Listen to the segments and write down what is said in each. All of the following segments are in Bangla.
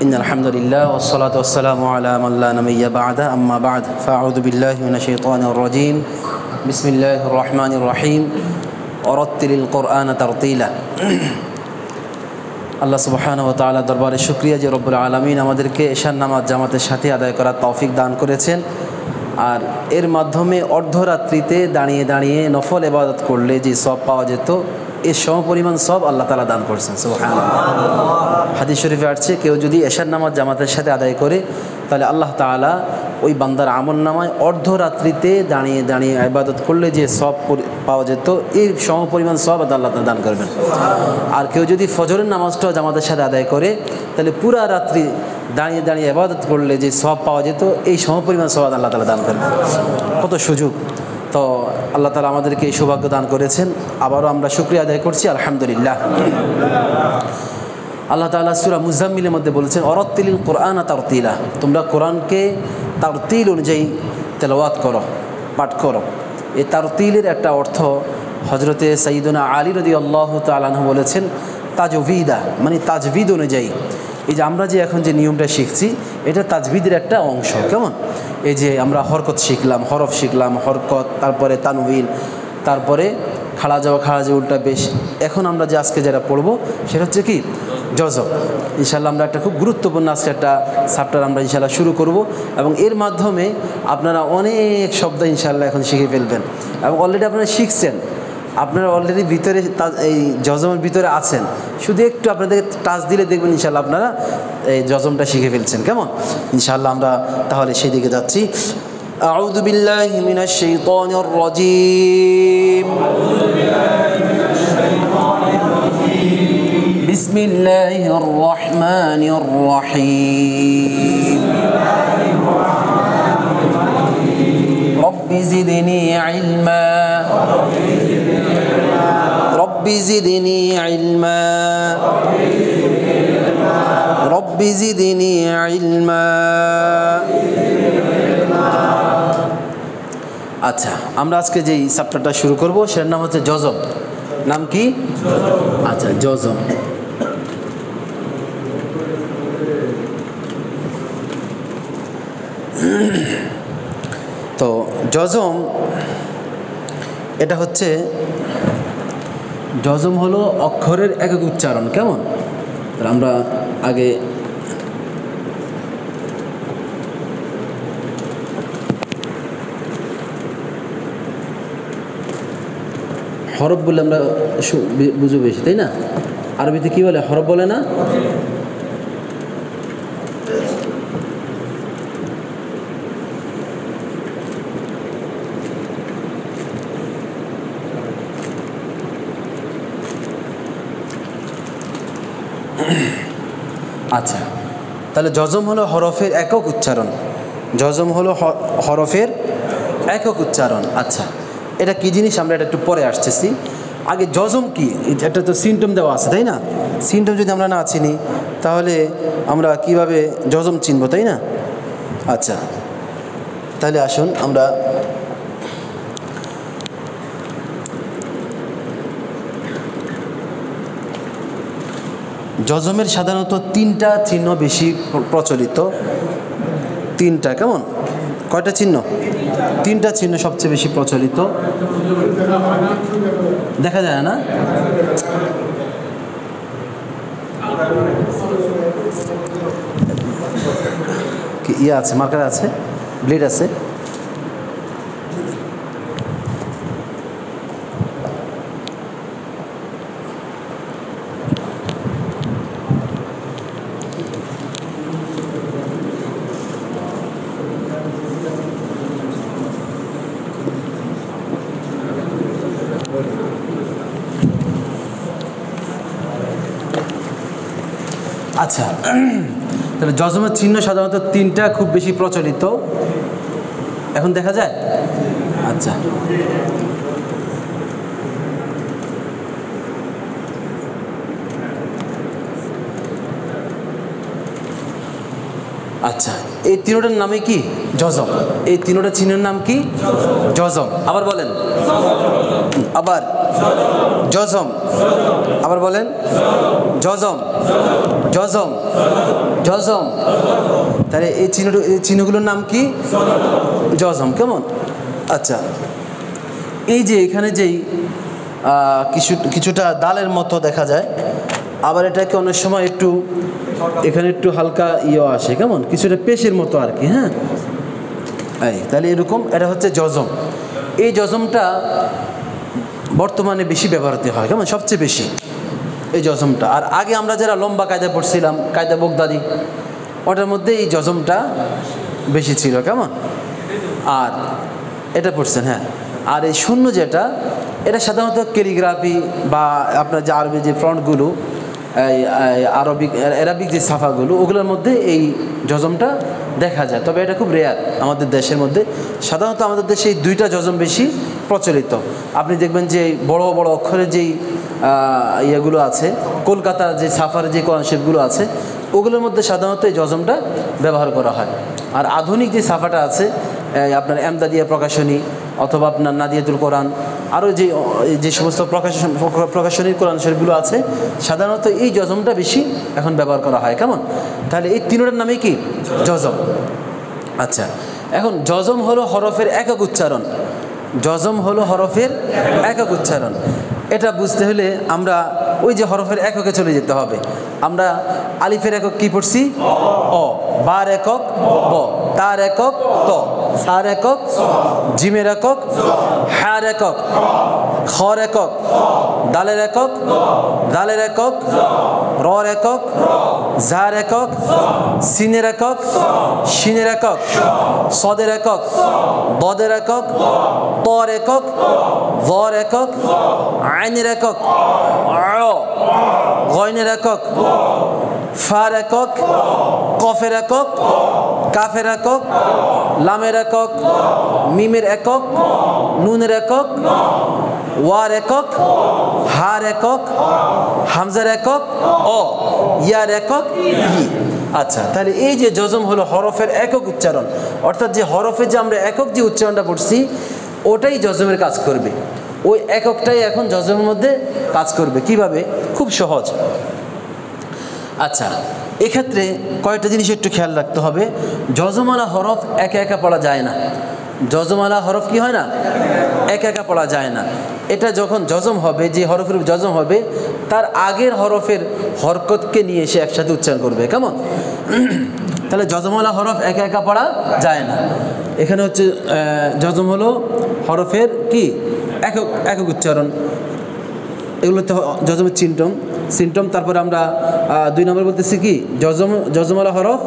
إن الحمد لله والصلاة والسلام على من لا نبي بعده أما بعد فأعوذ بالله من الشيطان الرجيم بسم الله الرحمن الرحيم ورتل القرآن ترتيلا আল্লাহ সুবহানাহু ওয়া তাআলা দরবারে শুকরিয়া যে রব্বুল আলামিন আমাদেরকে এশার নামাজ জামাতের সাথে আদায় করার তৌফিক দান করেছেন। আর এর মাধ্যমে অর্ধরাত্রিতে দাঁড়িয়ে দাঁড়িয়ে নফল ইবাদত করলে যে সওয়াব পাওয়া যেত এর সমপরিমাণ সওয়াব আল্লাহ তাআলা দান করেছেন। সুবহানাল্লাহ। হাদিস শরীফে আসছে কেউ যদি এশার নামাজ জামাতের সাথে আদায় করে তাহলে আল্লাহ তাআলা ওই বান্দার আমলনামায় অর্ধরাত্রিতে দাঁড়িয়ে দাঁড়িয়ে ইবাদত করলে যে সওয়াব পাওয়া যেত এর সমপরিমাণ সওয়াব আল্লাহ তাআলা দান করবেন। আর কেউ যদি ফজরের নামাজটাও জামাতের সাথে আদায় করে তাহলে পুরা রাত্রি দাঁড়িয়ে দাঁড়িয়ে ইবাদত করলে যে সওয়াব পাওয়া যেত এই সমপরিমাণ সওয়াব আল্লাহ তাআলা দান করবেন। কত সুযোগ! তো আল্লাহ তাআলা আমাদেরকে এই সৌভাগ্য দান করেছেন। আবারও আমরা শুকরিয়া আদায় করছি, আলহামদুলিল্লাহ। আল্লাহ তাআলা সূরা মুজাম্মিলের মধ্যে বলেছেন ওয়ারাত্তিলিল কুরআন তারতিলা, তোমরা কোরআনকে তারতিল অনুযায়ী তেলাওয়াত করো, পাঠ করো। এই তারতিলের একটা অর্থ হযরতে সাইয়্যিদুনা আলী রাদিয়াল্লাহু তাআলা আনহু বলেছেন তাজভিদা, মানে তাজভিদ অনুযায়ী। এই যে আমরা যে এখন যে নিয়মটা শিখছি এটা তাজভিদের একটা অংশ। কেমন? এই যে আমরা হরকত শিখলাম, হরফ শিখলাম, হরকত, তারপরে তানউইন, তারপরে খাড়া যাওয়া, খাড়া যাওয়া, উল্টা পেশ। এখন আমরা যে আজকে যেটা পড়বো সেটা হচ্ছে কি জজম। ইনশাআল্লাহ আমরা একটা খুব গুরুত্বপূর্ণ আজকে একটা চ্যাপ্টার আমরা ইনশাআল্লাহ শুরু করব এবং এর মাধ্যমে আপনারা অনেক শব্দ ইনশাআল্লাহ এখন শিখে ফেলবেন এবং অলরেডি আপনারা শিখছেন, আপনারা অলরেডি ভিতরে এই জজমের ভিতরে আছেন। শুধু একটু আপনাদেরকে টাচ দিলে দেখবেন ইনশাআল্লাহ আপনারা এই জজমটা শিখে ফেলছেন। কেমন? ইনশাআল্লাহ আমরা তাহলে সেই দিকে যাচ্ছি। আউযু বিল্লাহি মিনাশ শাইতানির রাজীম। বিসমিল্লাহির রহমানির রহিম। রব্বি জিদনি ইলমা, রব্বি জিদনি ইলমা, রব্বি জিদনি ইলমা। আচ্ছা, আমরা আজকে যেই চ্যাপ্টারটা শুরু করব সেটার নাম হচ্ছে জজম। নাম কি? আচ্ছা, জজম। তো জজম এটা হচ্ছে, জজম হলো অক্ষরের একক উচ্চারণ। কেমন? আমরা আগে হরফ বলে আমরা বুঝো বেশি, তাই না? আরবিতে কি বলে? হরফ বলে না? আচ্ছা, তাহলে জজম হলো হরফের একক উচ্চারণ। জজম হলো হরফের একক উচ্চারণ। আচ্ছা, এটা কি জিনিস আমরা এটা একটু পরে আসতেছি। আগে জজম কি, এটা তো সিমটম দেওয়া আছে, তাই না? সিমটম যদি আমরা না চিনি তাহলে আমরা কিভাবে জজম চিনব, তাই না? আচ্ছা, তাহলে আসুন আমরা জজমের সাধারণত তিনটা চিহ্ন বেশি প্রচলিত। তিনটা। কেমন? কয়টা চিহ্ন? তিনটা চিহ্ন সবচেয়ে বেশি প্রচলিত। দেখা যায় না? কি ইয়ে আছে, মার্কার আছে, ব্লেড আছে? আচ্ছা, তাহলে জজমের চিহ্ন সাধারণত তিনটা খুব বেশি প্রচলিত। এখন দেখা যায়? আচ্ছা, আচ্ছা, এই তিনটার নামে কি? জজম। এই তিনটা চিহ্নের নাম কি? জজম। আবার বলেন, আবার জজম, আবার বলেন জজম, জজম, জজম। তাহলে এই চিহ্নগুলোর নাম কি? জজম। কেমন? আচ্ছা, এই যে এখানে যেই কিছুটা দালের মতো দেখা যায়, আবার এটাকে অনেক সময় একটু এখানে একটু হালকা ইয়ে আসে, কেমন কিছুটা পেশের মতো আর কি। হ্যাঁ, তাহলে এরকম, এটা হচ্ছে জজম। এই জজমটা বর্তমানে বেশি ব্যবহৃত হয়, কেমন, সবচেয়ে বেশি এই জজমটা। আর আগে আমরা যারা লম্বা কায়দা পড়ছিলাম, কায়দা বগদাদি, ওটার মধ্যে এই জজমটা বেশি ছিল, কেমন। আর এটা পড়ছেন, হ্যাঁ। আর এই শূন্য যেটা, এটা সাধারণত ক্যালিগ্রাফি বা আপনার যে আরবি যে ফ্রন্টগুলো, অ্যারাবিক যে সাফাগুলো, ওগুলোর মধ্যে এই জজমটা দেখা যায়। তবে এটা খুব রেয়ার আমাদের দেশের মধ্যে। সাধারণত আমাদের দেশে এই দুইটা জজম বেশি প্রচলিত। আপনি দেখবেন যে বড় বড় অক্ষরের যেই ইয়েগুলো আছে, কলকাতার যে সাফার যে কোরআন শরীফগুলো আছে, ওগুলোর মধ্যে সাধারণত এই জজমটা ব্যবহার করা হয়। আর আধুনিক যে সাফাটা আছে, আপনার এমদাদিয়া প্রকাশনী অথবা আপনার নাদিয়াতুল কোরআন, আরও যে সমস্ত প্রকাশনীর কোরআন শরীফগুলো আছে, সাধারণত এই জজমটা বেশি এখন ব্যবহার করা হয়, কেমন। তাহলে এই তিনটার নামে কি? জজম। আচ্ছা, এখন জজম হলো হরফের একক উচ্চারণ। জজম হলো হরফের একক উচ্চারণ। এটা বুঝতে হলে আমরা ওই যে হরফের এককে চলে যেতে হবে। আমরা আলিফের একক কি পড়ছি? অ। বার একক ব, তার একক ত, সার একক, জিমের একক, হার একক, খর একক, দালের একক, দালের একক, রর একক, জার একক, সিনের একক, শিনের একক, সদের একক, বদের একক, তর একক, বর একক, আইনের একক, গয়নের একক, ফার একক, কফের একক, কাফের একক, লামের একক, মিমের একক, নুনের একক, ওয়ার একক, হার একক, হামজার একক, অ, ইয়ার একক, ই। আচ্ছা, তাহলে এই যে জজম হলো হরফের একক উচ্চারণ, অর্থাৎ যে হরফে যে আমরা একক যে উচ্চারণটা পড়ছি, ওটাই জজমের কাজ করবে। ওই এককটাই এখন জজমের মধ্যে কাজ করবে। কিভাবে? খুব সহজ। আচ্ছা, এক্ষেত্রে কয়েকটা জিনিস একটু খেয়াল রাখতে হবে। জজমালা হরফ একা একা পড়া যায় না। জজমালা হরফ কি হয় না? একা একা পড়া যায় না। এটা যখন জজম হবে, যে হরফের জজম হবে, তার আগের হরফের হরকতকে নিয়ে এসে একসাথে উচ্চারণ করবে, কেমন। তাহলে জজমালা হরফ একা একা পড়া যায় না। এখানে হচ্ছে জজম হলো হরফের কি? একক একক উচ্চারণ। এগুলোতে জজমের সিমটম। তারপরে আমরা 2 নম্বর বলতেছি কি? জজমালা হরফ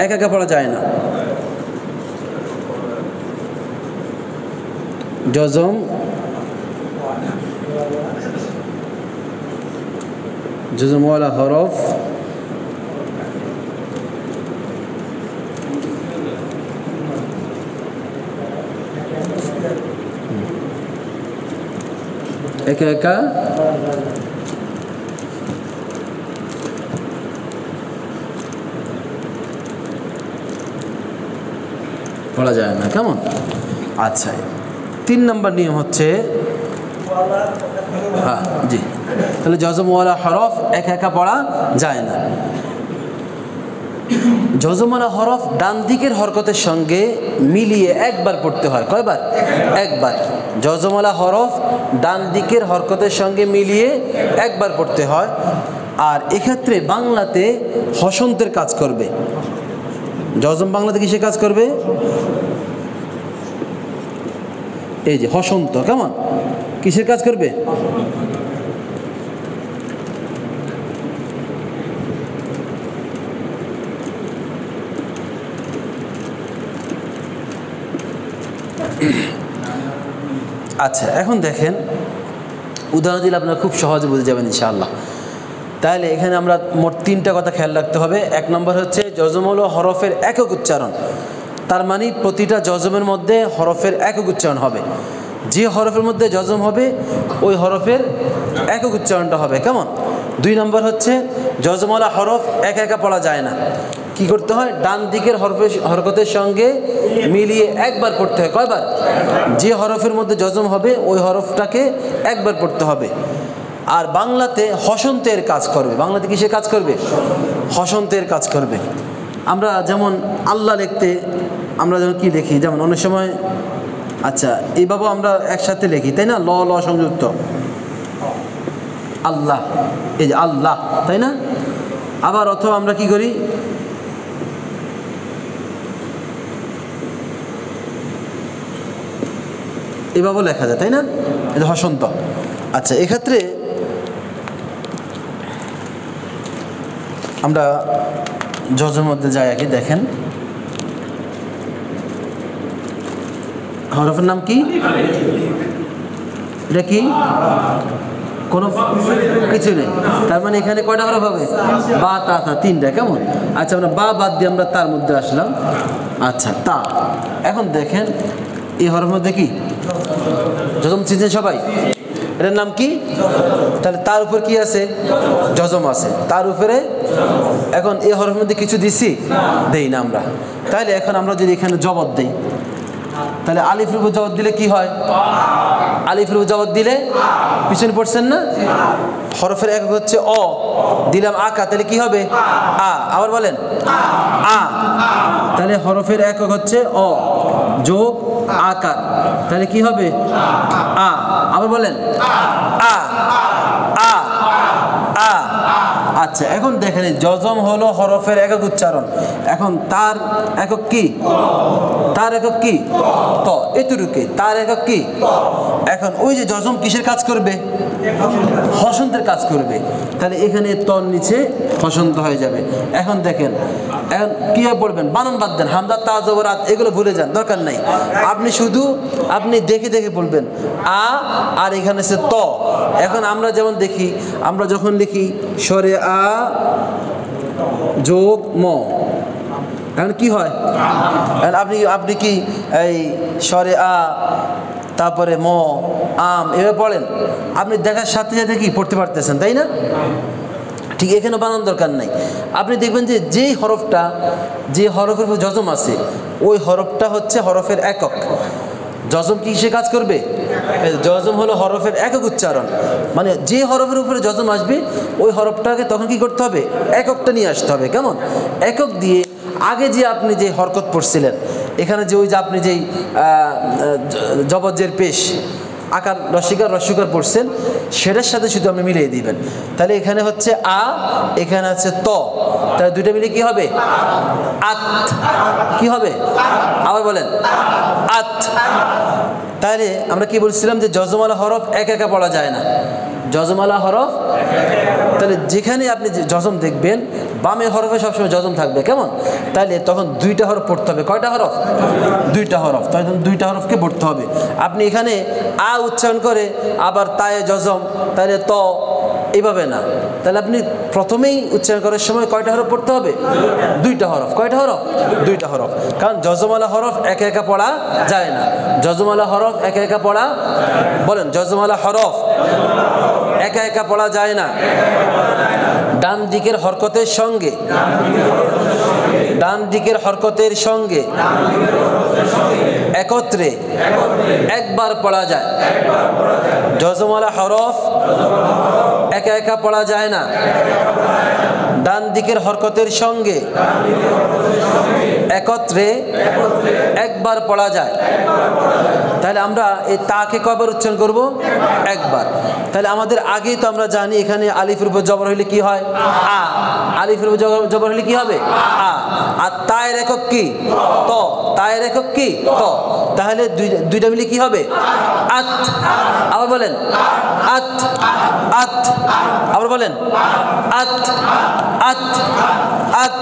একা একা পড়া যায় না। জজম জজমওয়ালা হরফ একা একা পড়া যায় না, কেমন। আচ্ছা, 3 নম্বর নিয়ম হচ্ছে, হ্যাঁ জি, তাহলে জজমওয়ালা হরফ একা একা পড়া যায় না। জজমওয়ালা হরফ ডান দিকের হরকতের সঙ্গে মিলিয়ে একবার পড়তে হয়। কয়বার? একবার। জজমওয়ালা হরফ ডান দিকের হরকতের সঙ্গে মিলিয়ে একবার পড়তে হয়। আর এক্ষেত্রে বাংলাতে হসন্তের কাজ করবে। জজম বাংলাতে কিসে কাজ করবে? এই যে হসন্ত, কেমন, কিসের কাজ করবে? আচ্ছা, এখন দেখেন, উদাহরণ দিলে আপনারা খুব সহজে বুঝে যাবেন ইনশাআল্লাহ। তাহলে এখানে আমরা মোট 3টা কথা খেয়াল রাখতে হবে। 1 নম্বর হচ্ছে জজম হলো হরফের একক উচ্চারণ। তার মানে প্রতিটা জজমের মধ্যে হরফের একক উচ্চারণ হবে। যে হরফের মধ্যে জজম হবে ওই হরফের একক উচ্চারণটা হবে, কেমন। 2 নম্বর হচ্ছে জজমওয়ালা হরফ একা একা পড়া যায় না। কি করতে হয়? ডান দিকের হরকতের সঙ্গে মিলিয়ে একবার পড়তে হয়। কয়বার? যে হরফের মধ্যে জজম হবে ওই হরফটাকে একবার পড়তে হবে। আর বাংলাতে হসন্তের কাজ করবে। বাংলাতে কিসের কাজ করবে? হসন্তের কাজ করবে। আমরা যেমন আল্লাহ লিখতে আমরা যেমন কি লিখি, যেমন অনেক সময় আচ্ছা এইভাবে আমরা একসাথে লিখি, তাই না? ল ল সংযুক্ত আল্লাহ, এই যে আল্লাহ, তাই না? আবার অথবা আমরা কি করি, এভাবে লেখা যায়, তাই না? এই যে হসন্ত। আচ্ছা, এক্ষেত্রে আমরা জজের মধ্যে যাই আগে। দেখেন হরফের নাম কি? এটা কি? কোনো কিছু নেই। তার মানে এখানে কয়টা হরফ হবে? বা তা তা, তিনটা। কেমন? আচ্ছা, আমরা বা বাদ দিয়ে আমরা তার মধ্যে আসলাম। আচ্ছা, তা। এখন দেখেন এই হরফের মধ্যে কি জজম চিনছেন সবাই? এটার নাম কি? তাহলে তার উপর কি আছে? জজম আছে তার উপরে। এখন এই হরফের মধ্যে কিছু দিছি? দেই না আমরা। তাহলে এখন আমরা যদি এখানে জবর দেই, তাহলে আলিফের উপর জবর দিলে কি হয়? আলিফের উপর জবর দিলে পিছনে পড়ছেন না? হরফের একক হচ্ছে অ, দিলাম আকা, তাহলে কি হবে? আ। আবার বলেন আ। তাহলে হরফের একক হচ্ছে অ যোগ আকার, তাহলে কি হবে? আ। আবার বলেন আ আ আ। আচ্ছা, এখন দেখেন জজম হলো হরফের একক উচ্চারণ। এখন তার একক কি? তার একক কি? ত। এতটুকু তার একক কি? এখন ওই যে জজম কিসের কাজ করবে? হসন্তের কাজ করবে। তাহলে এখানে তর নিচে হসন্ত হয়ে যাবে। এখন দেখেন এখন কীভাবে পড়বেন? বানান বাদ দেন, হামদা তা জবর আত এগুলো ভুলে যান, দরকার নাই। আপনি শুধু আপনি দেখে দেখে বলবেন আ, আর এখানে সে ত। এখন আমরা যেমন দেখি, আমরা যখন লিখি সরে আ যোগ ম, এখন কি হয়? আপনি কি এই সরে আ তারপরে ম আম এভাবে পড়েন? আপনি দেখার সাথে সাথে কি পড়তে পারতেছেন, তাই না? ঠিক এখানে বানানোর দরকার নাই। আপনি দেখবেন যে যেই হরফটা, যে হরফের উপর জজম আছে ওই হরফটা হচ্ছে হরফের একক। জজম কিসে কাজ করবে? জজম হলো হরফের একক উচ্চারণ। মানে যে হরফের উপরে জজম আসবে ওই হরফটাকে তখন কি করতে হবে? এককটা নিয়ে আসতে হবে। কেমন? একক দিয়ে আগে যে আপনি যে হরকত পড়ছিলেন, এখানে যে ওই যে আপনি যেই জবজের পেশ আকার রস্যকার পড়ছেন সেটার সাথে শুধু আপনি মিলিয়ে দিবেন। তাহলে এখানে হচ্ছে আ, এখানে আছে ত, তাহলে দুইটা মিলে কি হবে? আত। কি হবে? আবার বলেন আত। তাহলে আমরা কি বলছিলাম যে জজমালা হরফ একা একা পড়া যায় না। জজমালা হরফ, তাহলে যেখানে আপনি জজম দেখবেন বামের হরফে সবসময় জজম থাকবে। কেমন? তাহলে তখন দুইটা হরফ পড়তে হবে। কয়টা হরফ? দুইটা হরফ। তখন দুইটা হরফকে পড়তে হবে। আপনি এখানে আ উচ্চারণ করে আবার তায়ে জজম, তাহলে ত, এইভাবে না। তাহলে আপনি প্রথমেই উচ্চারণ করার সময় কয়টা হরফ পড়তে হবে? দুইটা হরফ। কয়টা হরফ? দুইটা হরফ। কারণ জজমালা হরফ একা একা পড়া যায় না। জজমালা হরফ একা একা পড়া, বলেন জজমালা হরফ একা একা পড়া যায় না। ডান দিকের হরকতের সঙ্গে, ডান দিকের হরকতের সঙ্গে একত্রে একবার পড়া যায়। জজমালা হরফ একা একা পড়া যায় না। ডান দিকের হরকতের সঙ্গে একত্রে একবার পড়া যায়। তাহলে আমরা এই তাকে কয়বার উচ্চারণ করব? একবার। তাহলে আমাদের আগেই তো আমরা জানি এখানে আলিফের উপর জবর হইলে কি হয়? আ। আলিফের উপর জবর হইলে কি হবে? আ। আর তায়ের একক কি? ত। তায়ের একক কি? ত। তাহলে দুইটা মিলে কি হবে? আত। আবার বলেন আত আত। আবার বলেন আত আত আত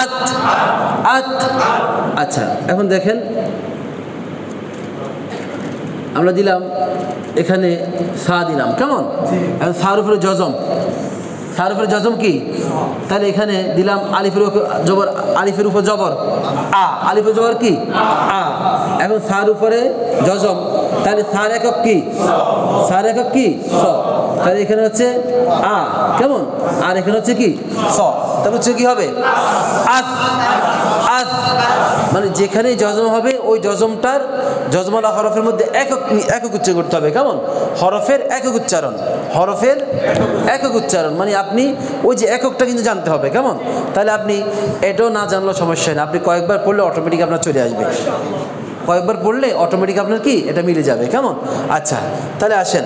আত আত। আচ্ছা, এখন দেখেন আমরা দিলাম এখানে সা দিলাম। কেমন? এখন সার উপরে জজম, সার উপরে জজম কি? তাহলে এখানে দিলাম আলিফের জবর, আলিফের উপর জবর আ, আলিফের জবর কি? আ। এখন সার উপরে জজম, তাহলে সার একক কি? সার একক কি? স। তাহলে এখানে হচ্ছে আ, কেমন? আর এখানে হচ্ছে কি? স। তাহলে হচ্ছে কি হবে? আস। আস মানে যেখানে জজম হবে ওই জজমটার জজমালা হরফের মধ্যে একক উচ্চারণ করতে হবে, কেমন? হরফের একক উচ্চারণ, হরফের একক উচ্চারণ মানে আপনি ওই যে এককটা কিন্তু জানতে হবে, কেমন? তাহলে আপনি এটাও না জানলেও সমস্যা নেই, আপনি কয়েকবার পড়লে অটোমেটিক আপনার চলে আসবে, কয়েকবার পড়লে অটোমেটিক আপনার কি এটা মিলে যাবে, কেমন? আচ্ছা তাহলে আসেন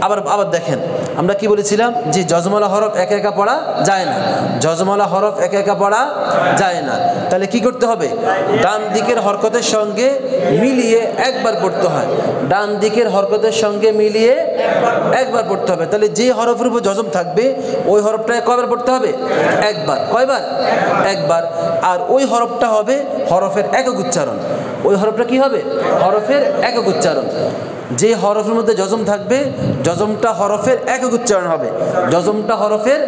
আবার দেখেন, আমরা কি বলেছিলাম যে জজমালা হরফ একা একা পড়া যায় না, জজমালা হরফ একা একা পড়া যায় না। তাহলে কি করতে হবে? ডান দিকের হরকতের সঙ্গে মিলিয়ে একবার পড়তে হয়, ডান দিকের হরকতের সঙ্গে মিলিয়ে একবার পড়তে হবে। তাহলে যে হরফের উপর জজম থাকবে ওই হরফটায় কয়বার পড়তে হবে? একবার। কয়বার? একবার। আর ওই হরফটা হবে হরফের একক উচ্চারণ, ওই হরফটা কি হবে? হরফের একক উচ্চারণ। যে হরফের মধ্যে জজম থাকবে জজমটা হরফের একক উচ্চারণ হবে, জজমটা হরফের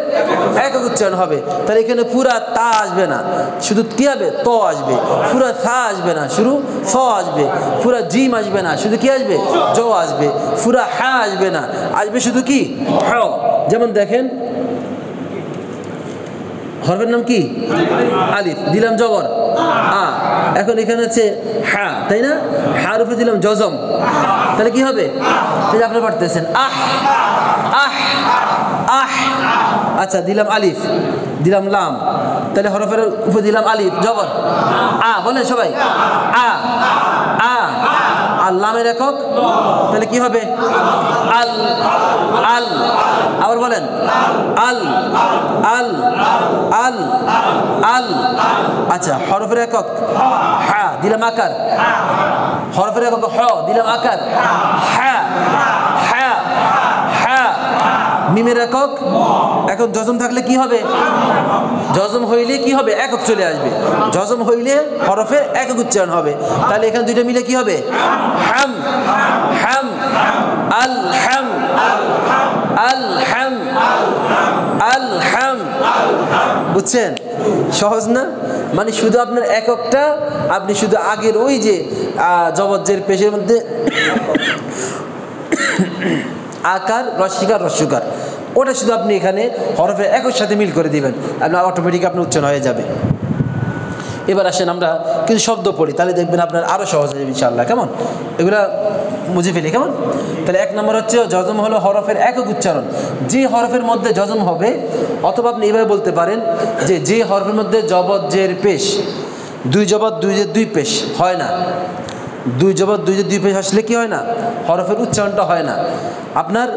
একক উচ্চারণ হবে। তাহলে এখানে পুরা তা আসবে না, শুধু কি হবে? ত আসবে। পুরা সা আসবে না, শুধু স আসবে। পুরা জিম আসবে না, শুধু কি আসবে? জ আসবে। পুরা হা আসবে না, আসবে শুধু কি? হ। যেমন দেখেন হরফের নাম কি? আলিফ, দিলাম জবর আ। এখন এখানে আছে হা, তাই না? হার উপরে দিলাম জজম, তাহলে কি হবে? তাহলে আপনি পারতেছেন আহ আহ আহ। আচ্ছা দিলাম আলিফ, দিলাম লাম, তাহলে হরফের উপরে দিলাম আলিফ জবর আ, বলেন সবাই আ আ। আর লামের একক, তাহলে কি হবে? আল আল। আবার বলেন আল আল আল আল। আচ্ছা হরফের একক হা, দিলাম আকার, হরফের একক হ, দিলাম আকার হা হা হা। মিমের একক, এখন জজম থাকলে কি হবে? জজম হইলে কি হবে? একক চলে আসবে, জজম হইলে হরফের একক উচ্চারণ হবে। তাহলে এখানে দুইটা মিলে কি হবে? হাম হাম আল হাম আল হাম আল হাম। বুঝছেন? সহজ না? মানে শুধু আপনার এককটা আপনি শুধু আগের ওই যে জবজ্জের পেশের মধ্যে আকার রস্বীকার রস্যকার, ওটা শুধু আপনি এখানে হরফের একর সাথে মিল করে দিবেন, আপনার অটোমেটিক আপনার উচ্চারণ হয়ে যাবে। এবার আসেন আমরা কিছু শব্দ পড়ি, তাহলে দেখবেন আপনার আরও সহজ হয়ে যাবে ইনশাআল্লাহ, কেমন? এগুলা বুঝে ফেলি, কেমন? তাহলে এক নম্বর হচ্ছে জজম হলো হরফের একক উচ্চারণ, যে হরফের মধ্যে জজম হবে, অথবা আপনি এইভাবে বলতে পারেন যে হরফের মধ্যে জবজ্জের পেশ, দুই জবর দুই জের দুই পেশ হয় না, দুই জবর দুই জের দুই পেশ আসলে কি হয় না? হরফের উচ্চারণটা হয় না আপনার,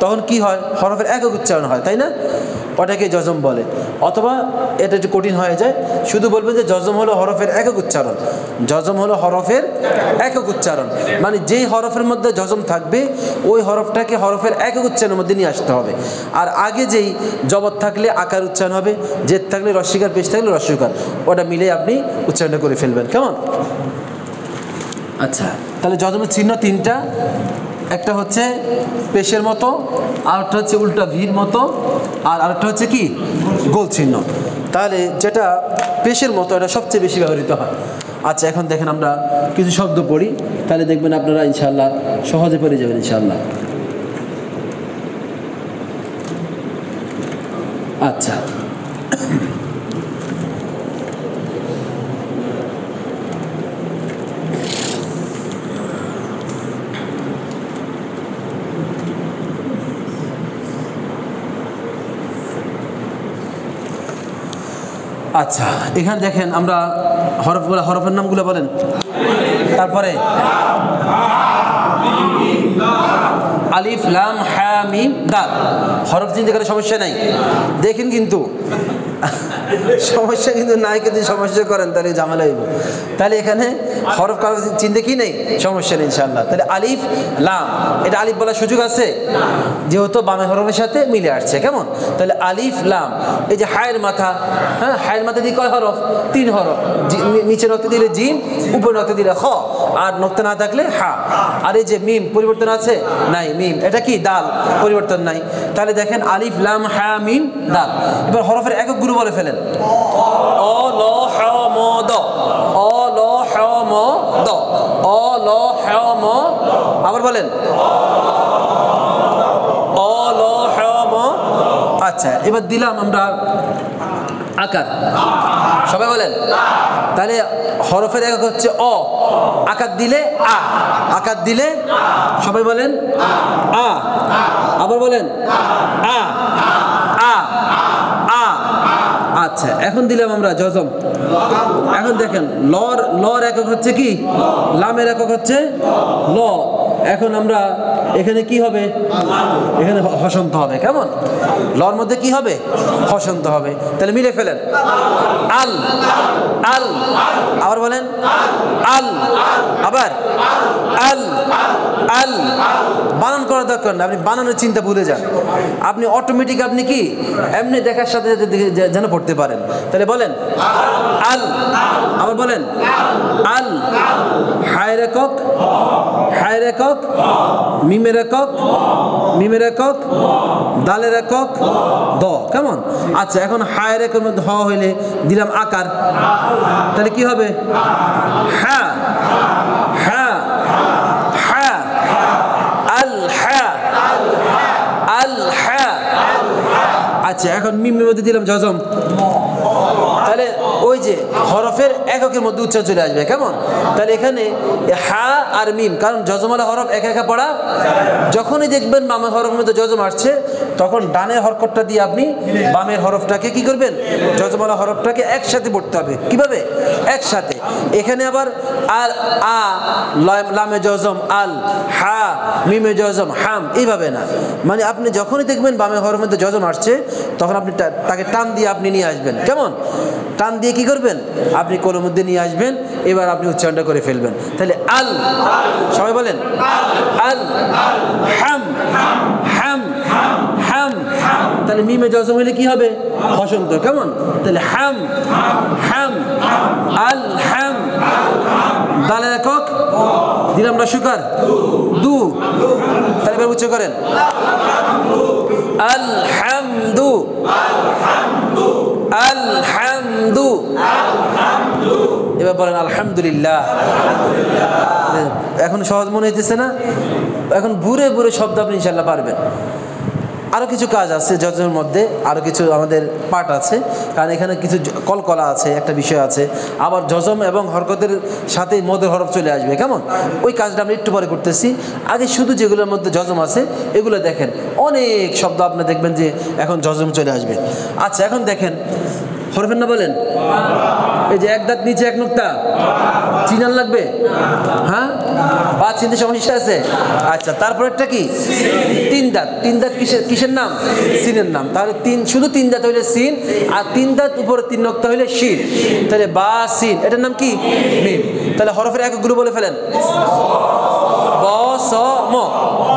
তখন কি হয়? হরফের একক উচ্চারণ হয়, তাই না? ওটাকে জজম বলে। অথবা এটা একটু কঠিন হয়ে যায়, শুধু বলবেন যে জজম হলো হরফের একক উচ্চারণ, জজম হলো হরফের একক উচ্চারণ মানে যেই হরফের মধ্যে জজম থাকবে ওই হরফটাকে হরফের একক উচ্চারণের মধ্যে নিয়ে আসতে হবে। আর আগে যেই জবর থাকলে আকার উচ্চারণ হবে, জেদ থাকলে রস্বীকার, পেশ থাকলে রস্বীকার, ওটা মিলে আপনি উচ্চারণটা করে ফেলবেন, কেমন? আচ্ছা তাহলে জজমের চিহ্ন তিনটা, একটা হচ্ছে পেশের মতো, আরেকটা হচ্ছে উল্টা ভির মতো, আর আরেকটা হচ্ছে কি? গোল চিহ্ন। তাহলে যেটা পেশের মতো এটা সবচেয়ে বেশি ব্যবহৃত হয়। আচ্ছা এখন দেখেন আমরা কিছু শব্দ পড়ি, তাহলে দেখবেন আপনারা ইনশাআল্লাহ সহজে পেরে যাবেন ইনশাআল্লাহ। আচ্ছা আচ্ছা এখানে দেখেন আমরা হরফের নামগুলো বলেন, তারপরে আলিফ লাম হা মিম দাল, হরফ চিনতে গেলে সমস্যা নাই। দেখেন কিন্তু সমস্যা কিন্তু নাই, কিন্তু সমস্যা করেন তাহলে ঝামেলা হইব। তাহলে এখানে হরফ কারো চিনতে কি নেই, সমস্যা নেই ইনশাআল্লাহ। তাহলে আলিফ লাম, এটা আলিফ বলার সুযোগ আছে যেহেতু বামে হরফের সাথে মিলে আসছে, কেমন? তাহলে আলিফ লাম, এই যে হায়ের মাথা, হ্যাঁ হায়ের মাথা দিয়ে কয় হরফ? 3 হরফ, নিচে নক্তা দিলে জিম, উপরে নক্তা দিলে খ, আর নক্তা না থাকলে হা। আর এই যে মিম পরিবর্তন আছে? নাই, মিম এটা কি? দাল, পরিবর্তন নাই। তাহলে দেখেন আলিফ লাম হা মিম দাল। এবার হরফের একক গুরু বলে ফেলেন, অ ল হ ম দ, অ ল হ ম দ, অ ল হ ম। আবার বলেন অ ল হ ম। আচ্ছা, এবার দিলাম আমরা আকার, সবাই বলেন। তাহলে হরফের একক হচ্ছে অ, আকার দিলে আ, আকার দিলে সবাই বলেন আ, আবার বলেন আ আ আ। আচ্ছা, এখন দিলাম আমরা জজম। এখন দেখেন লর একক হচ্ছে কি, লামের একক হচ্ছে ল। এখন আমরা এখানে কি হবে, এখানে হসন্ত হবে। কেমন? লর মধ্যে কি হবে, হসন্ত হবে। তাহলে মিলে ফেলেন আল আল, আবার বলেন আল, আবার আল আল। বানান করার দরকার না, আপনি বানানোর চিন্তা ভুলে যান, আপনি অটোমেটিক আপনি কি এমনি দেখার সাথে সাথে যেন পড়তে পারেন। তাহলে বলেন আল, আবার বলেন আল। হায়ের একক, হায়ের একক, মিমের একক, মিমের একক, দালের একক দ। কেমন? আচ্ছা, এখন হায়ের একের মধ্যে হ হইলে দিলাম আকার, তাহলে কি হবে হ্যাঁ হ্যাঁ হ্যাঁ আল হ্যাঁ আল হ্যাঁ। আচ্ছা, এখন মিমের মধ্যে দিলাম জজম, তাহলে ওই যে হরফের এককের মধ্যে উচ্চারণ চলে আসবে। কেমন? তাহলে এখানে হা আর মিম, কারণ জজমালা হরফ একা একা পড়া, যখনই দেখবেন বামের হরফের মধ্যে জজম আসছে তখন ডানের হরকতটা দিয়ে আপনি বামের হরফটাকে কি করবেন, জজমালা হরফটাকে একসাথে পড়তে হবে। কিভাবে? একসাথে। এখানে আবার আর আ লামে জজম আল, হা মিমে জজম হাম, এইভাবে না। মানে আপনি যখনই দেখবেন বামের হরফের মধ্যে জজম আসছে তখন আপনি তাকে টান দিয়ে আপনি নিয়ে আসবেন। কেমন? টান দিয়ে কি করবেন, আপনি কোলের মধ্যে নিয়ে আসবেন, এবার আপনি উচ্চারণটা করে ফেলবেন। তাহলে আল, সবাই বলেন আল হাম হাম হাম। তাহলে মিমে জজম হইলে কি হবে, হসন্ত। কেমন? তাহলে হাম হাম আল হাম। দালের একক দিলাম না সুকার দু, তাহলে এবার উচ্চ করেন আলহামদু আলহামদু। এবার বলেন আলহামদুলিল্লাহ। এখন সহজ মনে হইতেছে না? এখন ঘুরে ঘুরে শব্দ আপনি ইনশাল্লাহ পারবেন। আরও কিছু কাজ আছে জজমের মধ্যে, আরও কিছু আমাদের পাঠ আছে, কারণ এখানে কিছু কলকলা আছে, একটা বিষয় আছে। আবার জজম এবং হরকতের সাথে মদের হরফ চলে আসবে। কেমন? ওই কাজটা আমরা একটু পরে করতেছি। আগে শুধু যেগুলোর মধ্যে জজম আছে এগুলো দেখেন, অনেক শব্দ আপনি দেখবেন যে এখন জজম চলে আসবে। আচ্ছা, এখন দেখেন হরফের না বলেন, এই যে এক দাঁত নিচে এক নুক্তা, চিনান লাগবে? হ্যাঁ, বা চিনতে সমস্যা আছে? আচ্ছা, তারপরেরটা কি? তিন দাঁত। তিন দাঁত কিসের নাম? সিনের নাম। তাহলে শুধু তিন দাঁত হইলে সিন, আর তিন দাঁত উপরে তিন নুক্তা হইলে শিন। তাহলে বা সিন, এটার নাম কি? মিম। তাহলে হরফের এককগুলো বলে ফেলেন। ব স ম,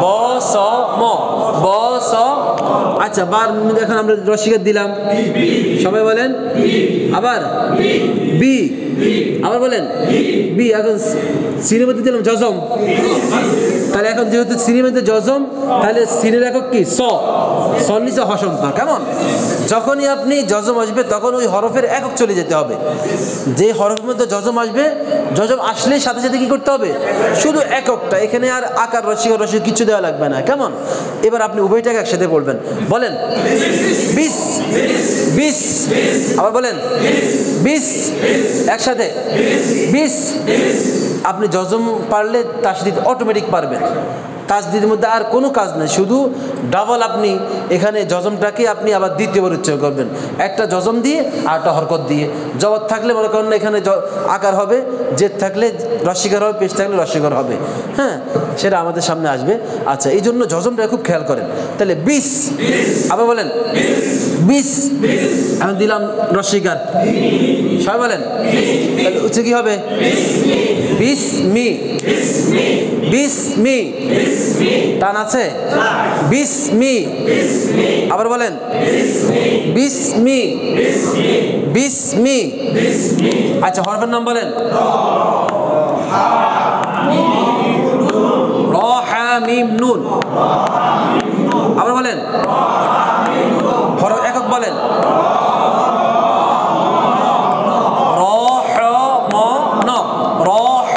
ব স ম, ব স। আচ্ছা, বার এখন আমরা রসিকার দিলাম, সবাই বলেন। আবার বি, আবার বলেন বি। এখন সিনের মধ্যে দিলাম জজম, তাহলে এখন যেহেতু সিনের মধ্যে জজম, তাহলে সিনের একক কি? স, সর নিচে হসন্ত। কেমন? যখনই আপনি জজম আসবে তখন ওই হরফের একক চলে যেতে হবে। যে হরফের মধ্যে জজম আসবে, জজম আসলে সাথে সাথে কি করতে হবে, শুধু এককটা, এখানে আর আকার রসিকা রসিক কিছু দেওয়া লাগবে না। কেমন? এবার আপনি উভয়টাকে একসাথে বলবেন। বলেন বিস বিস, আবার বলেন বিস, একসাথে বিস। আপনি জজম পারলে তাসদিদ অটোমেটিক পারবেন। তাসদিদের মধ্যে আর কোনো কাজ নেই, শুধু ডাবল আপনি এখানে জজমটাকে আপনি আবার দ্বিতীয়বার উচ্চারণ করবেন, একটা জজম দিয়ে আর একটা হরকত দিয়ে। জবর থাকলে মনে করেন এখানে আকার হবে, জেদ থাকলে রস্বীকার হবে, পেশ থাকলে রস্বীকার হবে। হ্যাঁ, সেটা আমাদের সামনে আসবে। আচ্ছা, এই জন্য জজমটা খুব খেয়াল করেন। তাহলে বিস, আবার বলেন বিস। আমি দিলাম রস্বীকার, সবাই বলেন। তাহলে উচ্চ কি হবে? বিস মি, বিস মি। টান আছে? বিস মি, আবার বলেন বিস মি, বিস মি। আচ্ছা, হরফের নাম বলেন। র হা মিম নুন, আবার বলেন হরফ একক বলেন। র হ ম ন, র হ।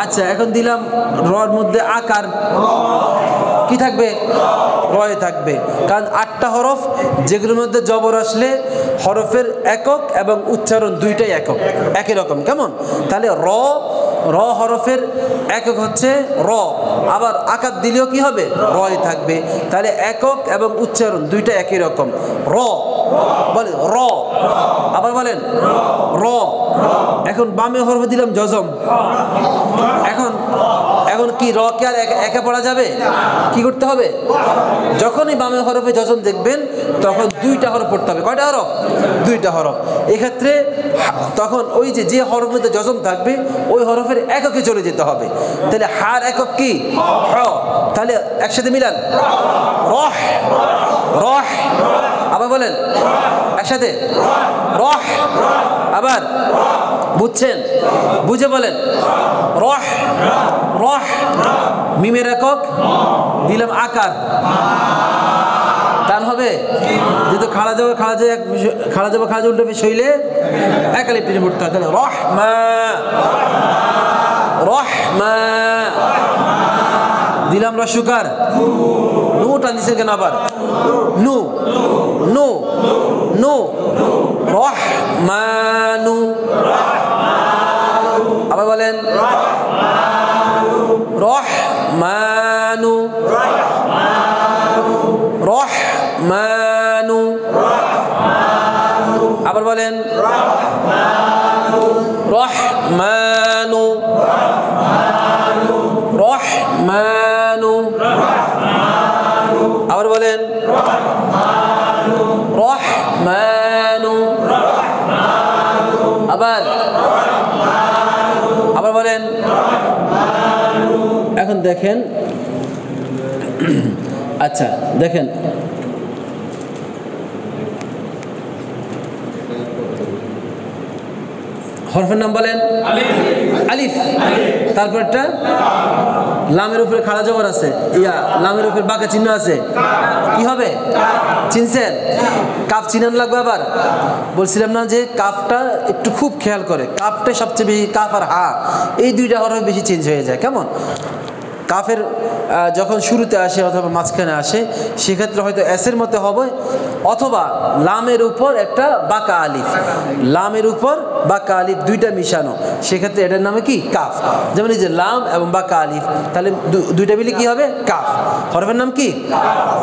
আচ্ছা, এখন দিলাম রর মধ্যে আকার কি থাকবে? রয় থাকবে। কারণ 8টা হরফ, যেগুলোর মধ্যে জবর আসলে হরফের একক এবং উচ্চারণ দুইটাই একক, একই রকম। কেমন? তাহলে র হরফের একক হচ্ছে র, আবার আকার দিলেও কি হবে? রয় থাকবে। তাহলে একক এবং উচ্চারণ দুইটা একই রকম। র বলে র, আবার বলেন র। এখন বামে হরফে দিলাম জজম। এখন কি র কে আর একা পড়া যাবে? কি করতে হবে? যখনই বামে হরফে জজম দেখবেন তখন 2টা হরফ পড়তে হবে। কয়টা হরফ? 2টা হরফ। এক্ষেত্রে তখন ওই যে হরফের মধ্যে জজম থাকবে ওই হরফের এককে চলে যেতে হবে। তাহলে হার একক কি? হ। তাহলে একসাথে মিলান, রহ রহ। আবার বলেন একসাথে, রহ। আবার বুঝছেন? বুঝে বলেন, রহ রহ। মিমের একক দিলাম আকার, টান হবে যেহেতু খাড়া যাবে উল্টে শৈলে একালি টেনে পড়তে হয়। তাহলে রহমা রহমা দিলাম রসুকার, নু টান দিচ্ছেন কেন? আবার নু নু নু, রহমানু। আবার বলেন রহমানু রহমানু। আবার বলেন রহমানু রহমানু। আবার বলেন রহমানু। আবার বলেন। এখন দেখেন, আচ্ছা দেখেন, হরফের নাম বলেন আলিফ। তারপরটা লামের উপরে খাড়া জবর আছে, লামের উপরে বাঁকা চিহ্ন আছে, কি হবে? চিনছেন? কাফ চিহ্ন লাগবে। আবার বলছিলাম না যে কাফটা একটু খুব খেয়াল করে, কাফটা সবচেয়ে বেশি, কাফ আর হা এই 2টা হরফ বেশি চেঞ্জ হয়ে যায়। কেমন? কাফের যখন শুরুতে আসে অথবা মাঝখানে আসে সেক্ষেত্রে হয়তো এসের মতো হবে, অথবা লামের উপর একটা বাঁকা আলিফ, লামের উপর বাঁকা আলিফ 2টা মিশানো, সেক্ষেত্রে এটার নামে কি? কাফ। যেমন এই যে লাম এবং বাঁকা আলিফ, তাহলে 2টা মিলে কি হবে? কাফ। হরফের নাম কি?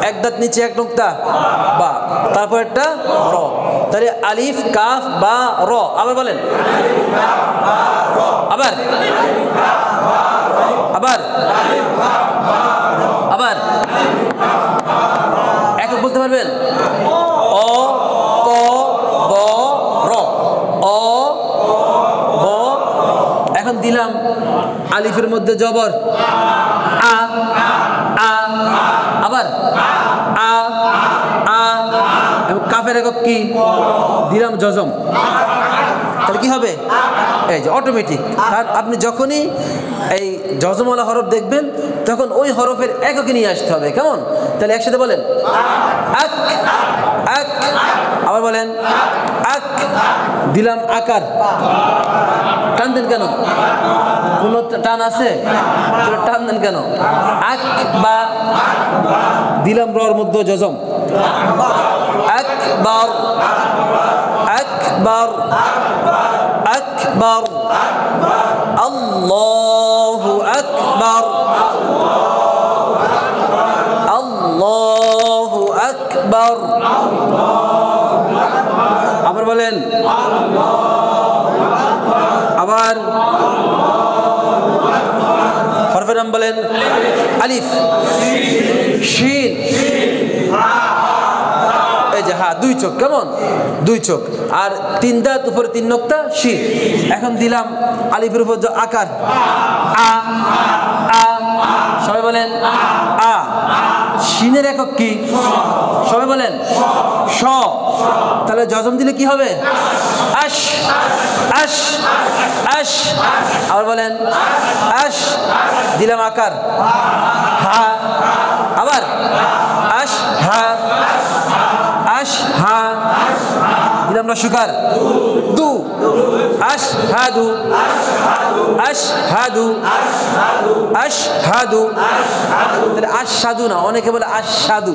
এক দাঁত নিচে এক নোক্তা বা, তারপর একটা র। তাহলে আলিফ কাফ বা র। আবার বলেন, আবার আবার আবার একক বলতে পারবেন? অ ক ব র, অ ব। এখন দিলাম আলিফের মধ্যে জবর আ আ। আবার আ আ। এবং কাফের একক কি? দিলাম জজম। তাহলে কি হবে? এই যে অটোমেটিক। কারণ আপনি যখনই এই জজমওয়ালা হরফ দেখবেন তখন ওই হরফের এককে নিয়ে আসতে হবে। কেমন? তাহলে একসাথে বলেন আক আক। আবার বলেন আক। দিলাম আকার, টান দেন কেন? কোন টান আছে? টান দেন কেন? আক বা। দিলাম রর মধ্যে জজম, আকবার আকবার আকবার। আল্লাহু আকবার আল্লাহু আকবার। আবার বলেন, আবার হরফের নাম বলেন আলিফ, শিন, এই যে হ্যাঁ 2 চোখ। কেমন? 2 চোখ আর 3 দাঁত, উপরে 3 নোক্তা, শিন। এখন দিলাম আলিফের উপর আকার আ আ। সবাই বলেন আ। শিনের একক কি? সবাই বলেন শ। তাহলে জজম দিলে কি হবে? আশ আশ আশ। আবার বলেন আশ। দিলাম আকার হা। আবার আশ হা আশ হা। দিলাম দিলাম না সুকার, দু, আশহাদু, আশহাদু, আশহাদু। তাহলে আশহাদু না, অনেকে বলে আশহাদু,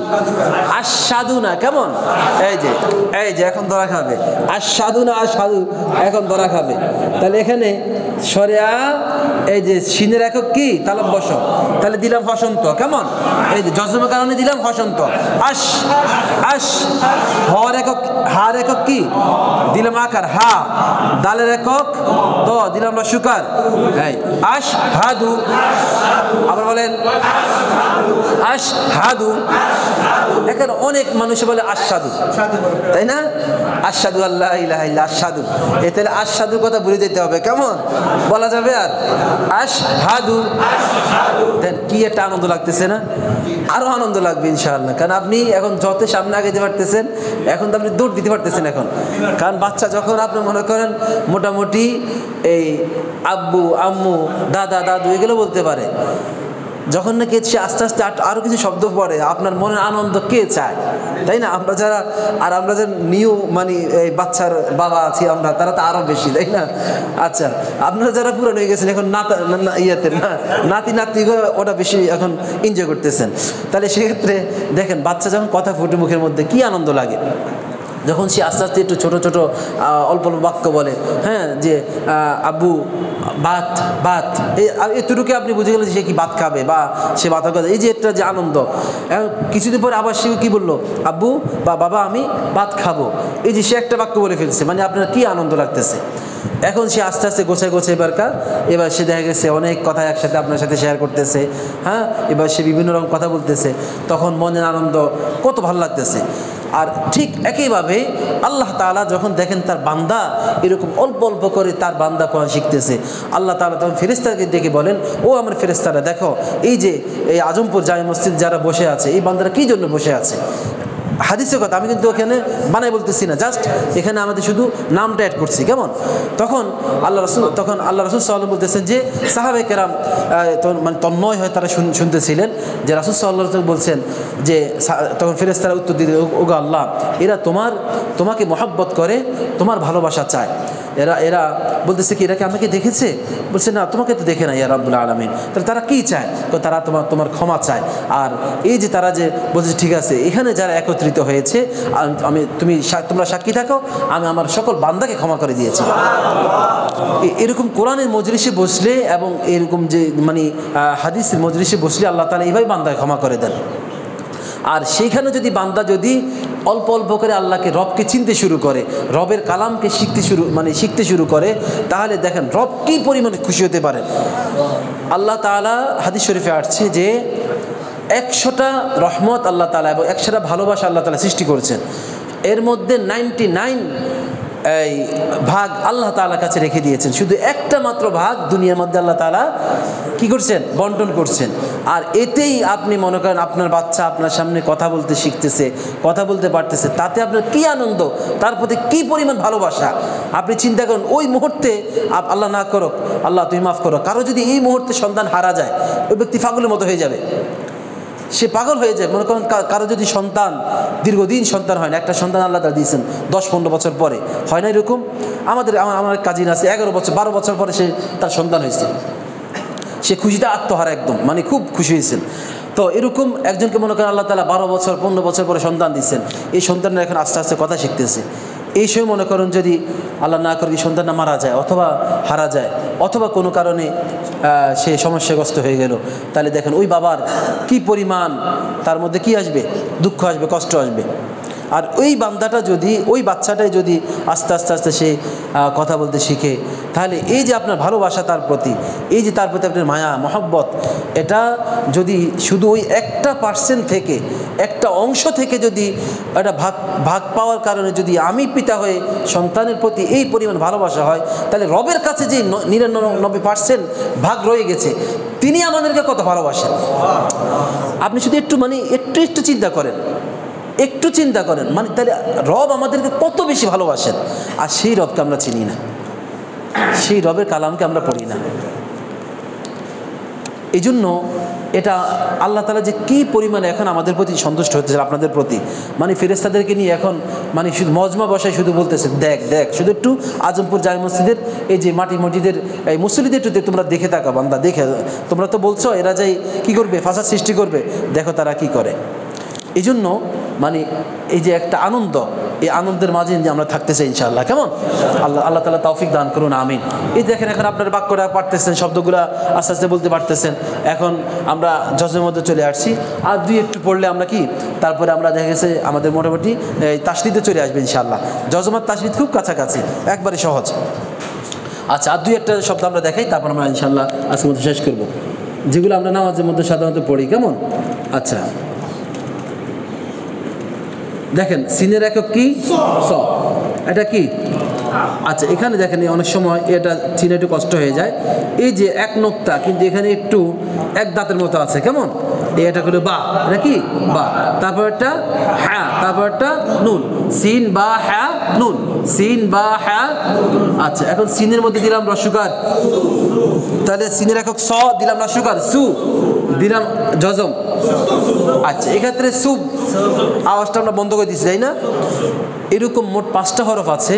আশহাদু না, কেমন? এই যে এখন ধরা খাবে, আশহাদু না আশহাদু, এখন ধরা খাবে। তাহলে এখানে শরিয়া এই যে সিনের একক কি? তালব বস, তাহলে দিলাম হসন্ত, কেমন? এই যে জজমের কারণে দিলাম হসন্ত, আশ, আশ। হর একক, হার একক কি? দিলাম আকার, হা। দালের একক দ, দিলাম না সুকার, আশহাদু। আবার বলেন আশহাদু। এখানে অনেক মানুষ বলে আশহাদু, তাই না? আশহাদু আল্লাহ ইলাহা ইল্লাল্লাহ, আশহাদু। এ তাহলে আশহাদুর কথা ভুলে যেতে হবে, কেমন? বলা যাবে আর আশহাদু। কি একটা আনন্দ লাগতেছে না? আরো আনন্দ লাগবে ইনশাআল্লাহ, কারণ আপনি এখন যত সামনে আগে যেতে পারতেছেন, এখন তো আপনি দৌড় দিতে পারতেছেন এখন। কারণ বাচ্চা যখন আপনি মনে করেন মোটামুটি এই আব্বু আম্মু দাদা দাদু এগুলো বলতে পারে, যখন নাকি সে আস্তে আস্তে আরও কিছু শব্দ পড়ে, আপনার মনের আনন্দ কে চায়, তাই না? আমরা যারা নিউ মানে এই বাচ্চার বাবা আছি আমরা, তারা তো আরও বেশি, তাই না? আচ্ছা, আপনারা যারা পুরান হয়ে গেছেন এখন নাতি নাতি ওটা বেশি এখন এনজয় করতেছেন। তাহলে সেক্ষেত্রে দেখেন বাচ্চা যখন কথা ফুটে মুখের মধ্যে কি আনন্দ লাগে, যখন সে আস্তে আস্তে একটু ছোটো ছোটো অল্প অল্প বাক্য বলে, হ্যাঁ, যে আব্বু ভাত ভাত, এতটুকু আপনি বুঝে গেলেন সে কি ভাত খাবে বা সে ভাত খাবে। এই যে একটা যে আনন্দ, কিছুদিন পরে আবার সে কী বললো, আব্বু বা বাবা আমি ভাত খাবো। এই যে সে একটা বাক্য বলে ফেলছে, মানে আপনার কি আনন্দ লাগতেছে। এখন সে আস্তে আস্তে গোছায় গোছায় এবার সে দেখা গেছে অনেক কথা একসাথে আপনার সাথে শেয়ার করতেছে, হ্যাঁ, এবার সে বিভিন্ন রকম কথা বলতেছে, তখন মনের আনন্দ কত ভালো লাগতেছে। আর ঠিক একইভাবে আল্লাহ তাআলা যখন দেখেন তার বান্দা এরকম অল্প অল্প করে তার বান্দা কোরআন শিখতেছে, আল্লাহ তাআলা তখন ফেরেশতাকে ডেকে বলেন, ও আমার ফেরেশতারা দেখো, এই যে এই আজমপুর জামে মসজিদ যারা বসে আছে, এই বান্দারা কী জন্য বসে আছে। হাদিসের কথা আমি কিন্তু ওখানে বানাই বলতেছি না, জাস্ট এখানে আমাদের শুধু নামটা অ্যাড করছি, কেমন? তখন আল্লাহ রসুল সাল্লাল্লাহু বলতেছেন যে সাহাবে কেরাম মানে তন্ময় হয়ে তারা শুনতেছিলেন যে রাসূল সাল্লাল্লাহু আলাইহি ওয়াসাল্লাম বলছেন যে, তখন ফেরেশতারা উত্তর দিতে, ওগো আল্লাহ, এরা তোমাকে মহব্বত করে, তোমার ভালোবাসা চায়। এরা বলতেছে কি, এরা কি আমাকে দেখেছে? বলছে না, তোমাকে তো দেখে না ইয়া রাব্বুল আলামিন। তাহলে তারা কী চায়? তারা তোমার ক্ষমা চায়। আর এই যে তারা যে বলছে, ঠিক আছে, এখানে যারা একত্রিত হয়েছে, তোমরা সাক্ষী থাকো, আমি আমার সকল বান্দাকে ক্ষমা করে দিয়েছি। এরকম কোরআনের মজলিসে বসলে এবং এরকম যে মানে হাদিসের মজলিসে বসলে আল্লাহ তাআলা এইভাবে বান্দাকে ক্ষমা করে দেন। আর সেইখানে যদি বান্দা যদি অল্প অল্প করে আল্লাহকে, রবকে চিনতে শুরু করে, রবের কালামকে শিখতে শুরু করে, তাহলে দেখেন রব কী পরিমাণে খুশি হতে পারেন। আল্লাহ তাআলা হাদিস শরীফে আসছে যে 100টা রহমত আল্লাহ তাআলা এবং 100টা ভালোবাসা আল্লাহ তাআলা সৃষ্টি করেছেন, এর মধ্যে 99 ভাগ আল্লাহ তাআলার কাছে রেখে দিয়েছেন, শুধু একটা মাত্র ভাগ দুনিয়ার মধ্যে আল্লাহ তাআলা কি করছেন? বন্টন করছেন। আর এতেই আপনি মনে করেন আপনার বাচ্চা আপনার সামনে কথা বলতে শিখতেছে, কথা বলতে পারতেছে, তাতে আপনার কি আনন্দ, তার প্রতি কী পরিমাণ ভালোবাসা। আপনি চিন্তা করুন, ওই মুহূর্তে আল্লাহ না করুক, আল্লাহ তুমি মাফ করো, কারো যদি এই মুহূর্তে সন্তান হারা যায়, ওই ব্যক্তি পাগলের মতো হয়ে যাবে, সে পাগল হয়ে যায়। মনে করেন কারো যদি সন্তান দীর্ঘদিন সন্তান হয় না, একটা সন্তান আল্লাহ তাআলা দিয়েছেন 10-15 বছর পরে, হয় না এরকম? আমার কাজিন আছে 11 বছর 12 বছর পরে তার সন্তান হয়েছে, সে খুশিতে আত্মহারা একদম, মানে খুব খুশি হয়েছেন। তো এরকম একজনকে মনে করেন আল্লাহ তাআলা 12 বছর 15 বছর পরে সন্তান দিচ্ছেন, এই সন্তানরা এখন আস্তে আস্তে কথা শিখতেছে। এই সময় মনে করেন যদি আল্লাহ না করে সন্তানটা মারা যায় অথবা হারা যায় অথবা কোনো কারণে সে সমস্যাগ্রস্ত হয়ে গেল, তাহলে দেখেন ওই বাবার কি পরিমাণ তার মধ্যে কি আসবে? দুঃখ আসবে, কষ্ট আসবে। আর ওই বান্দাটা যদি, ওই বাচ্চাটাই যদি আস্তে আস্তে আস্তে সে কথা বলতে শিখে, তাহলে এই যে আপনার ভালোবাসা তার প্রতি, এই যে তার প্রতি আপনার মায়া মহব্বত, এটা যদি শুধু ওই 1% থেকে, একটা অংশ থেকে যদি এটা ভাগ পাওয়ার কারণে যদি আমি পিতা হয়ে সন্তানের প্রতি এই পরিমাণ ভালোবাসা হয়, তাহলে রবের কাছে যে 99% ভাগ রয়ে গেছে, তিনি আমাদেরকে কত ভালোবাসেন। আপনি শুধু একটু চিন্তা করেন, একটু চিন্তা করেন, মানে তাহলে রব আমাদেরকে কত বেশি ভালোবাসেন। আর সেই রবকে আমরা চিনি না, সেই রবের কালামকে আমরা পড়ি না। এই জন্য এটা আল্লাহ তাআলা যে কী পরিমাণে এখন আমাদের প্রতি সন্তুষ্ট হতেছে, আপনাদের প্রতি, মানে ফেরেশতাদেরকে নিয়ে এখন মানে শুধু মজমা বসায় শুধু বলতেছে দেখ দেখ, শুধু একটু আজমপুর জামে মসজিদের এই যে মাটি মসজিদের এই মুসল্লিদের একটু তোমরা দেখে থাকা বান্দা, দেখে, তোমরা তো বলছো এরা যাই কী করবে, ফাসাদ সৃষ্টি করবে, দেখো তারা কি করে। এই জন্য মানে এই যে একটা আনন্দ, এই আনন্দের মাঝে যে আমরা থাকতে চাই ইনশাআল্লাহ, কেমন? আল্লাহ তাআলা তৌফিক দান করুন, আমিন। এই দেখেন এখন আপনার বাক্যটা পারতেছেন, শব্দগুলো আস্তে আস্তে বলতে পারতেছেন। এখন আমরা জজের মধ্যে চলে আসছি, আর দুই একটু পড়লে আমরা কি তারপরে আমরা দেখা গেছে আমাদের মোটামুটি তাসরিদে চলে আসবে ইনশাআল্লাহ। জজমাত তাসরিদ খুব কাছাকাছি, একবারে সহজ। আচ্ছা, আর দুই একটা শব্দ আমরা দেখাই, তারপর আমরা ইনশাআল্লাহ আজকের মধ্যে শেষ করব, যেগুলো আমরা নামাজের মধ্যে সাধারণত পড়ি, কেমন? আচ্ছা দেখেন, সিনের একক কি? স। এটা কি? আচ্ছা, এখানে দেখেন অনেক সময় এটা চিনে একটু কষ্ট হয়ে যায়, এই যে এক নোক্তা, কিন্তু এখানে একটু এক দাঁতের মতো আছে, কেমন? এটা হলো বা, এটা কি? বা। তারপর একটা হ্যাঁ, তারপর একটা নুন, সিন বা হ্যাঁ নুন, সিন বা হ্যাঁ। আচ্ছা, এখন সিনের মধ্যে দিলাম রস্যকার, তাহলে সিনের একক স, দিলাম রস্যকার সু, দিলাম জজম। আচ্ছা, এক্ষেত্রে সুব আওয়াজটা আমরা বন্ধ করে দিচ্ছি, তাই না? এরকম মোট 5টা হরফ আছে,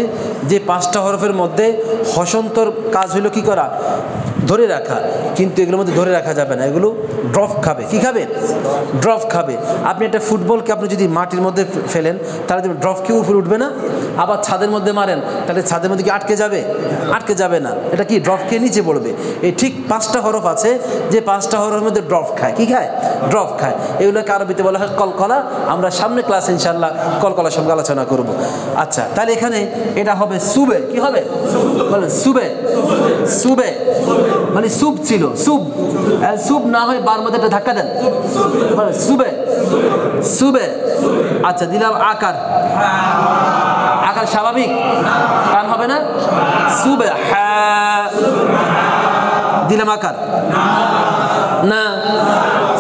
যে 5টা হরফের মধ্যে হসন্তর কাজ হলো কি করা? ধরে রাখা, কিন্তু এগুলোর মধ্যে ধরে রাখা যাবে না, এগুলো ড্রপ খাবে। কি খাবে? ড্রপ খাবে। আপনি একটা ফুটবলকে আপনি যদি মাটির মধ্যে ফেলেন, তাহলে ড্রপ কি উপরে উঠবে না? আবার ছাদের মধ্যে মারেন, তাহলে ছাদের মধ্যে কি আটকে যাবে? আটকে যাবে না, এটা কি ড্রপ খেয়ে নিচে পড়বে। এই ঠিক 5টা হরফ আছে, যে 5টা হরফের মধ্যে ড্রপ খায়। কি খায়? ড্রপ খায়। এগুলোকে আরবিতে বলা হয় কলকলা। আমরা সামনে ক্লাসে ইনশাআল্লাহ কলকলা সঙ্গে আলোচনা করব। আচ্ছা, তাহলে এখানে এটা হবে সুবে। কি হবে? বলেন সুবে। সুবে মানে সুব ছিল, সুব। সুব না হয় বার মধ্যে একটা ধাক্কা দেন, সুবে সুবে। আচ্ছা, দিলাম আকার, আকার স্বাভাবিক, টান হবে না। সুবে হ্যাঁ, দিলাম আকার না,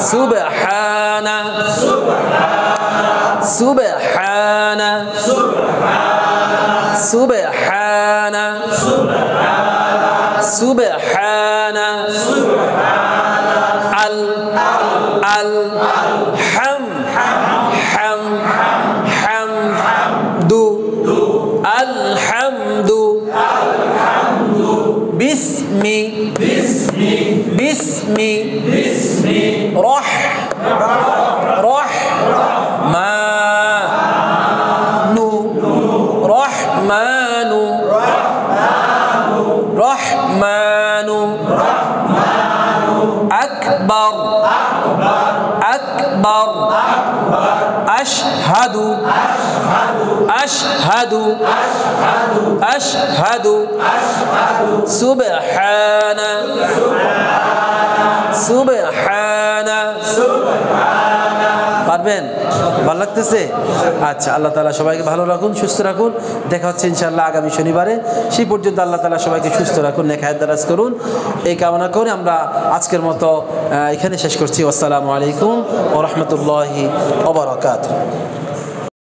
সুবে হ্যাঁ না, সুবে হ্যাঁ না, সুবে হ্যাঁ না, সুবে হ্যাঁ না। আল আল হাম হাম হাম দু আলহামদু বিসমি বিসমি রহ রহ মানু রহমানু রহমানু আকবার আকবার আশহাদু আশহাদু আশহাদু সুবহানা সুবহানা। পারবেন? ভালো লাগতেছে? আচ্ছা, আল্লাহ তাআলা সবাইকে ভালো রাখুন, সুস্থ রাখুন। দেখা হচ্ছে ইনশাআল্লাহ আগামী শনিবারে। সেই পর্যন্ত আল্লাহ তাআলা সবাইকে সুস্থ রাখুন, নেক হায়াত দারাজ করুন, এই কামনা করে আমরা আজকের মতো এখানে শেষ করছি। আসসালামু আলাইকুম ওয়া রাহমাতুল্লাহি ওয়া বারাকাতুহু।